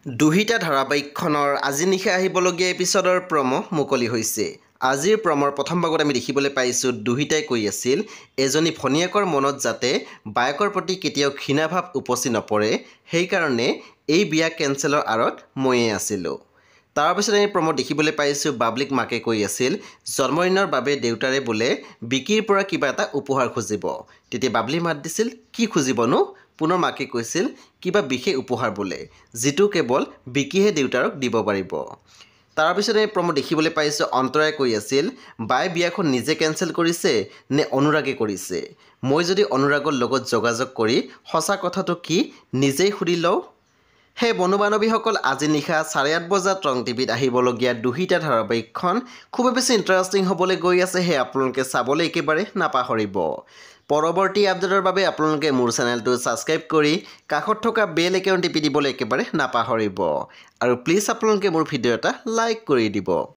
দুহিতা ধাৰাবাহিকখনৰ আজি নিশা আহিবলগীয়া এপিছডৰ প্ৰম' মুকলি হৈছে। আজিৰ প্ৰমৰ প্ৰথম ভাগত আমি দেখিবলৈ পাইছোঁ দুহিতাই কৈ আছিল এজনী ভনীয়েকৰ মনত যাতে বায়েকৰ প্ৰতি কেতিয়াও ঘৃণাভাৱ উপচি নপৰে, সেইকাৰণে এই বিয়া কেঞ্চেলৰ আঁৰত ময়ে আছিলোঁ। তাৰপিছত আমি প্ৰমত দেখিবলৈ পাইছোঁ বাবলিক মাকে কৈ আছিল জন্মদিনৰ বাবে দেউতাৰে বোলে বিকিৰ পৰা কিবা এটা উপহাৰ খুজিব। তেতিয়া বাবলি মাত দিছিল কি খুজিবনো? পুনৰ মাকে কৈছিল কিবা বিশেষ উপহাৰ বোলে, যিটো কেৱল বিকিহে দেউতাৰক দিব পাৰিব। তাৰপিছত আমি প্ৰমত দেখিবলৈ পাইছোঁ অন্তৰাই কৈ আছিল বাই বিয়াখন নিজে কেঞ্চেল কৰিছে নে অনুৰাগে কৰিছে? মই যদি অনুৰাগৰ লগত যোগাযোগ কৰি সঁচা কথাটো কি নিজেই সুধি লওঁ। সেই বন্ধু বান্ধৱীসকল আজি নিশা 8:30 বজাত ৰং টিভিত আহিবলগীয়া দুহিতা ধাৰাবাহিকখন খুবেই বেছি ইণ্টাৰেষ্টিং হ'বলৈ গৈ আছে। সেই আপোনালোকে চাবলৈ একেবাৰে নাপাহৰিব। পৰৱৰ্তী আপডেটৰ বাবে আপোনালোকে মোৰ চেনেলটো ছাবস্ক্ৰাইব কৰি কাষত থকা বেল আইকন টিপি দিবলৈ একেবাৰে নাপাহৰিব। আৰু প্লিজ আপোনালোকে মোৰ ভিডিঅ' এটা লাইক কৰি দিব।